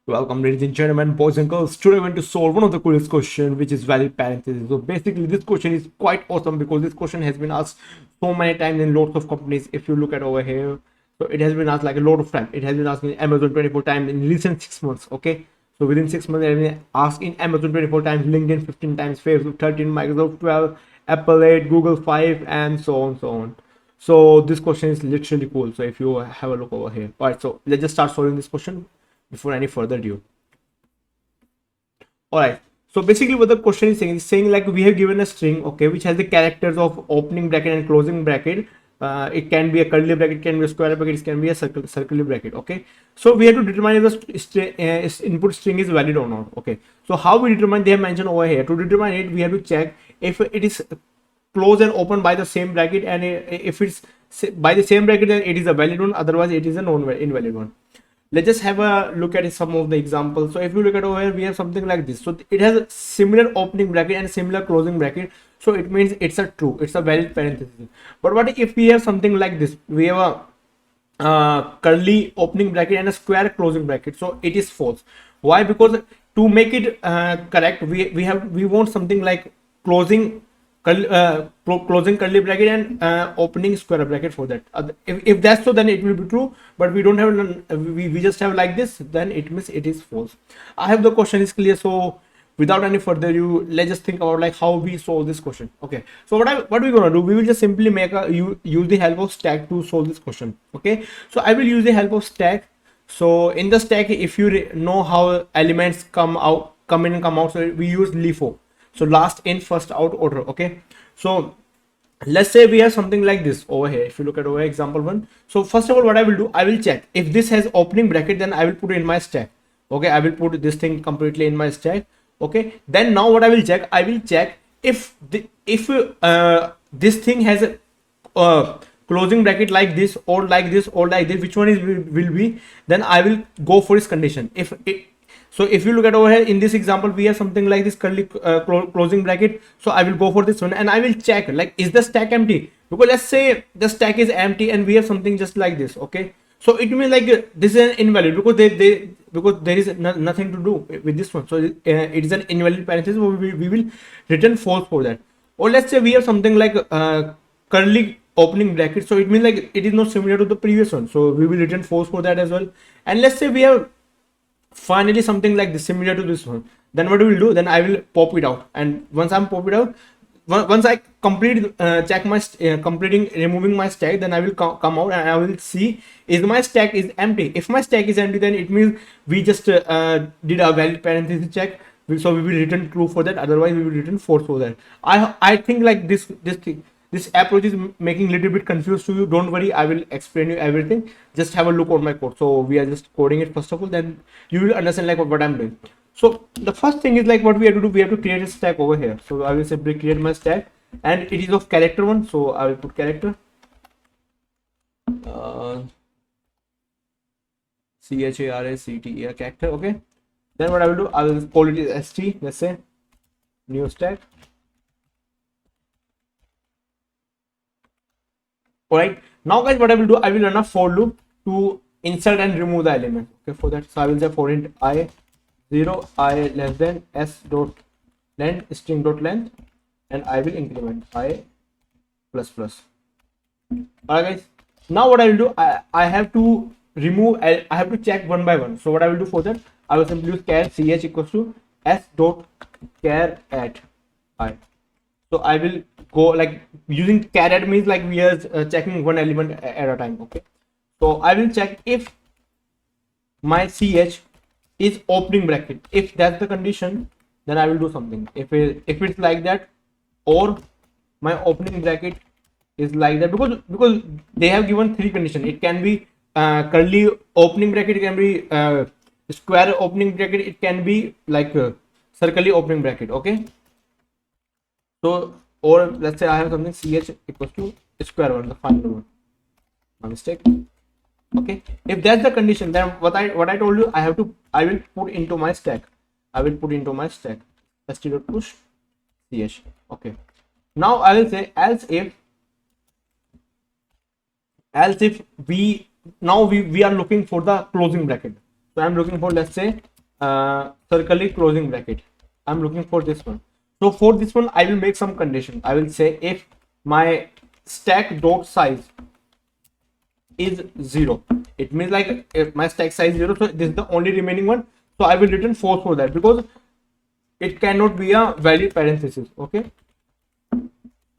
Welcome, ladies and gentlemen, boys and girls. Today we're going to solve one of the coolest question, which is valid parentheses. So basically, this question is quite awesome because this question has been asked so many times in lots of companies. If you look at over here, so it has been asked like a lot of time. It has been asked in Amazon 24 times in recent 6 months. Okay, so within 6 months, it has been asked in Amazon 24 times, LinkedIn 15 times, Facebook 13, Microsoft 12, Apple 8, Google 5, and so on, so on. So this question is literally cool. So if you have a look over here, all right. So let's just start solving this question before any further ado. All right, so basically what the question is saying like we have given a string, okay, which has the characters of opening bracket and closing bracket. It can be a curly bracket, it can be a square bracket, it can be a circular bracket. Okay, so we have to determine if the input string is valid or not. Okay, so how we determine, they have mentioned over here, to determine it we have to check if it is closed and open by the same bracket, and if it's by the same bracket then it is a valid one, otherwise it is a invalid one. Let's just have a look at some of the examples. So if you look at over here, we have something like this. So it has a similar opening bracket and similar closing bracket, so it means it's a true, it's a valid parenthesis. But what if we have something like this? We have a curly opening bracket and a square closing bracket, so it is false. Why? Because to make it correct, we want something like closing closing curly bracket and opening square bracket for that. If that's so, then it will be true, but we don't have, we just have like this, then it means it is false. I have the question is clear. So without any further ado, let's just think about like how we solve this question. Okay, so what we're gonna do, we will just simply make a use the help of stack to solve this question. Okay, so I will use the help of stack. So in the stack, if you know how elements come in and come out, so we use LIFO. So last in first out order. Okay, so let's say we have something like this over here. If you look at over example one, so first of all what I will do, I will check if this has opening bracket, then I will put it in my stack. Okay, I will put this thing completely in my stack. Okay, then now what I will check, if this thing has a closing bracket like this or like this or like this, which one is will be, then I will go for its condition. If it, so if you look at over here in this example, we have something like this curly closing bracket, so I will go for this one and I will check like is the stack empty, because let's say the stack is empty and we have something just like this. Okay, so it means like this is an invalid, because because there is nothing to do with this one, so it is an invalid parenthesis, so we will return false for that. Or let's say we have something like curly opening bracket, so it means like it is not similar to the previous one, so we will return false for that as well. And let's say we have finally something like this similar to this one, then what we will do, then I will pop it out, and once I'm pop it out, once I complete check my completing removing my stack, then I will come out and I will see is my stack is empty. If my stack is empty, then it means we just did a valid parenthesis check, so we will return true for that, otherwise we will return false for that. I think like this approach is making a little bit confused to you. Don't worry, I will explain you everything. Just have a look on my code. So we are just coding it first of all, then you will understand like what I'm doing. So the first thing is like what we have to do, we have to create a stack over here. So I will simply create my stack, and it is of character one, so I will put character CHARACTER character. Okay, then what I will do, I will call it as st, let's say new stack. All right, now guys, what I will do, I will run a for loop to insert and remove the element. Okay, for that, so I will say for int I 0 I less than s dot length string dot length, and I will increment I plus plus. All right guys, now what I will do, I have to remove, I have to check one by one. So what I will do for that, I will simply use char ch equals to s dot char at I. So I will go like using char at means like we are checking one element at a time. Okay, so I will check if my ch is opening bracket. If that's the condition, then I will do something. If it's like that, or my opening bracket is like that, because they have given three conditions. It can be curly opening bracket, it can be square opening bracket, it can be like circular opening bracket. Okay, so, or let's say I have something ch equals to square one, the final one. My mistake. Okay, if that's the condition, then what I told you, I will put into my stack. I will put into my stack st.push ch. Okay, now I will say else if we are looking for the closing bracket. So I'm looking for, let's say circularly closing bracket. I'm looking for this one. So for this one, I will make some condition. I will say if my stack dot size is 0, it means like if my stack size 0, so this is the only remaining one. So I will return false for that because it cannot be a valid parenthesis. Okay.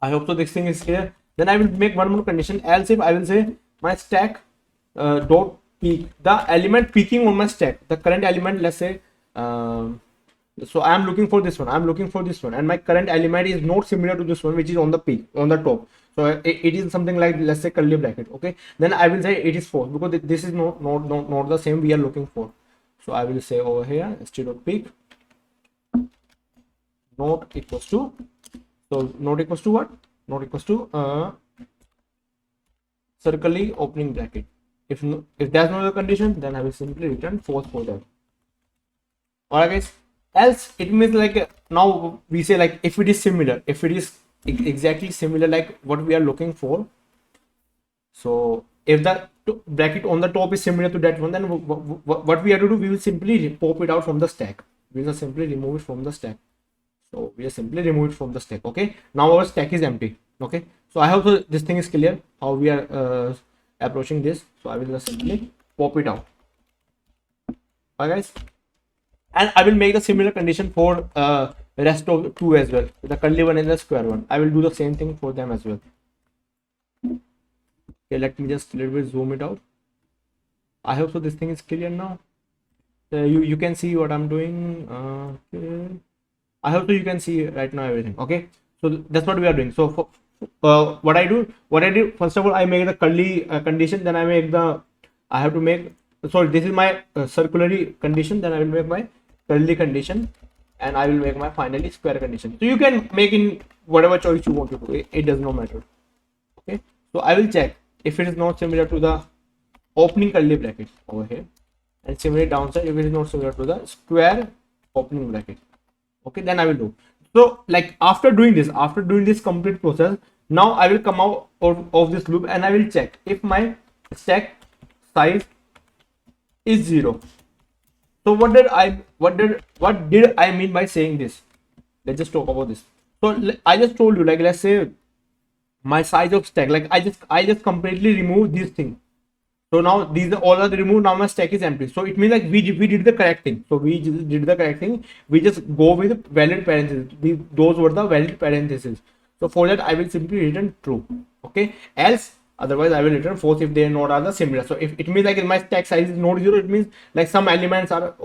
I hope so this thing is clear. Then I will make one more condition. Else if I will say my stack dot peak, the element peaking on my stack, the current element, let's say, so I am looking for this one. I am looking for this one, and my current element is not similar to this one, which is on the peak, on the top. So it is something like, let's say, curly bracket. Okay. Then I will say it is false because this is not the same we are looking for. So I will say over here st dot peak not equals to, so not equals to what? Not equals to circularly opening bracket. If there's no other condition, then I will simply return false for that. Alright guys. Else it means like now we say like if it is similar, if it is exactly similar like what we are looking for. So if the bracket on the top is similar to that one, then what we have to do, we will simply pop it out from the stack. We will simply remove it from the stack. So we just simply remove it from the stack. Okay, now our stack is empty. Okay, so I hope so this thing is clear how we are approaching this. So I will just simply pop it out. Alright guys, and I will make the similar condition for rest of two as well, the curly one and the square one. I will do the same thing for them as well. Okay, let me just a little bit zoom it out. I hope so this thing is clear now. You can see what I'm doing. Okay. I hope so you can see right now everything. Okay, so that's what we are doing. So for what I do first of all, I make the curly condition, then I make the, I have to make, sorry, this is my circularly condition, then I will make my curly condition, and I will make my finally square condition. So you can make in whatever choice you want to do, it does not matter. Okay, so I will check if it is not similar to the opening curly bracket over here, and similarly downside if it is not similar to the square opening bracket. Okay, then I will do. So like after doing this complete process, now I will come out of this loop and I will check if my stack size is 0. So what did I mean by saying this? Let's just talk about this. So I just told you, like, let's say my size of stack, like I just completely remove this thing. So now these all are removed. Now my stack is empty. So it means like we did the correct thing. So we just did the correct thing. We just go with valid parentheses. Those were the valid parentheses. So for that I will simply return true. Okay. Else otherwise I will return false if they are not are similar. So if it means like my stack size is not 0, it means like some elements are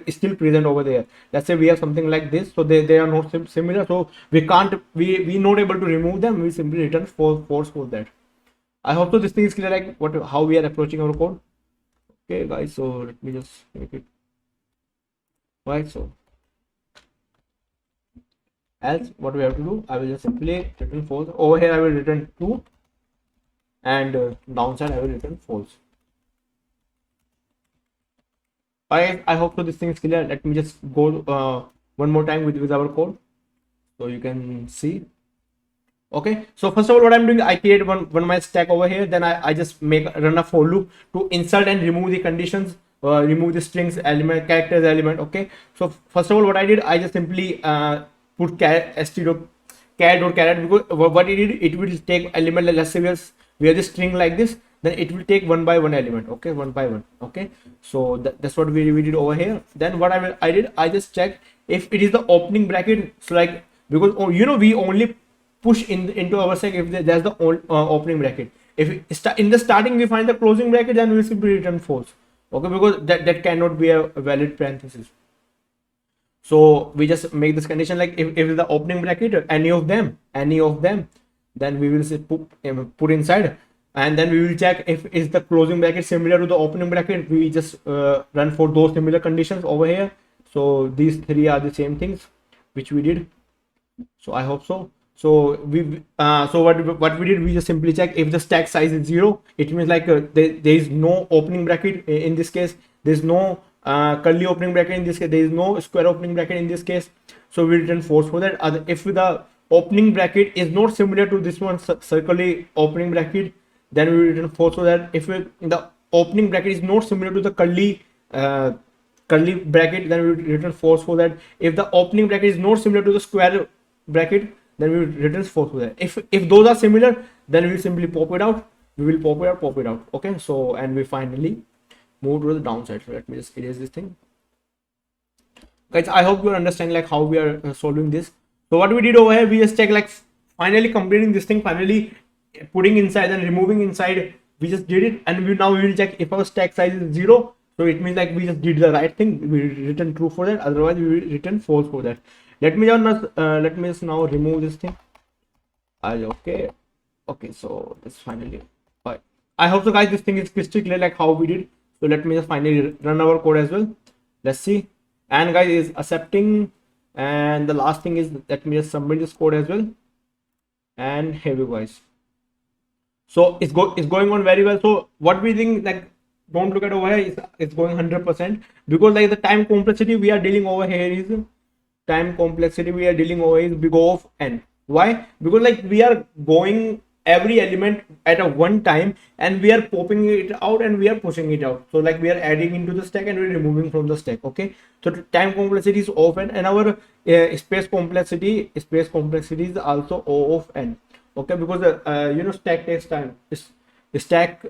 still present over there. Let's say we have something like this. So they are not similar. So we not able to remove them. We simply return false for that. I hope so this thing is clear, like how we are approaching our code. Okay guys, so let me just make it right. So else what we have to do, I will just simply return false. Over here I will return true, and downside I will return false. I hope so this thing is clear. Let me just go one more time with our code so you can see. Okay, so first of all what I'm doing, I create one my stack over here, then I just run a for loop to insert and remove the conditions, remove the strings element, characters element. Okay, so first of all what I did, I just simply put st.char.caret, because what it did, it will take element, let's say we have this string like this, then it will take one by one element. Okay, one by one. Okay, so that's what we did over here. Then what I just checked if it is the opening bracket. So like, because we only push into our stack if there's the opening bracket. If in the starting we find the closing bracket, then we will simply return false. Okay, because that cannot be a valid parenthesis. So we just make this condition like if the opening bracket any of them, then we will say put inside, and then we will check if is the closing bracket similar to the opening bracket. We just run for those similar conditions over here. So these three are the same things which we did. So I hope so. So what we did, we just simply check if the stack size is 0, it means like there is no opening bracket in this case, there's no curly opening bracket in this case, there is no square opening bracket in this case. So we return false for that. If the opening bracket is not similar to this one circularly opening bracket, then we return false for that. If the opening bracket is not similar to the curly curly bracket, then we will return false for that. If the opening bracket is not similar to the square bracket, then we will return false for that. If those are similar, then we will simply pop it out. We will pop it out. Okay, so and we finally move to the downside. So let me just erase this thing, guys. I hope you understand like how we are solving this. So what we did over here, we just check like finally completing this thing, finally putting inside and removing inside. We just did it, and now we will check if our stack size is 0. So it means like we just did the right thing. We return true for that. Otherwise, we will return false for that. Let me just now remove this thing. Okay. So it's finally. Bye. I hope so, guys. This thing is crystal clear, like how we did. So let me just finally run our code as well. Let's see. And guys is accepting. And the last thing is, let me just submit this code as well. And here we go, guys. So it's going on very well. So what we think, like, don't look at over here, it's going 100%, because like the time complexity we are dealing over here is big of n. Why? Because like we are going every element at a one time, and we are popping it out and we are pushing it out. So like we are adding into the stack and we're removing from the stack. Okay, so time complexity is O of n, and our space complexity is also O of n. Okay, because stack takes time. Stack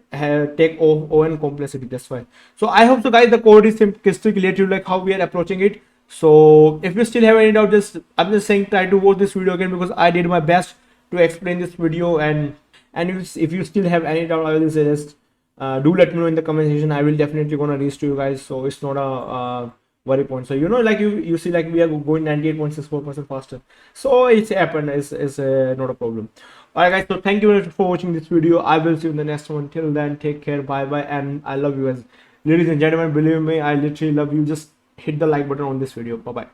take O(n) complexity. That's why. So I hope so, guys. The code is crystal clear to you, like how we are approaching it. So if you still have any doubt, I'm just saying try to watch this video again, because I did my best to explain this video. And if you still have any doubt, I will suggest do let me know in the comment section. I will definitely gonna reach to you guys. So it's not a worry point. So like you see, like we are going 98.64% faster. So it's happened. It's not a problem. Alright, guys, so thank you very much for watching this video. I will see you in the next one. Till then, take care, bye bye, and I love you guys. Ladies and gentlemen, believe me, I literally love you. Just hit the like button on this video. Bye bye.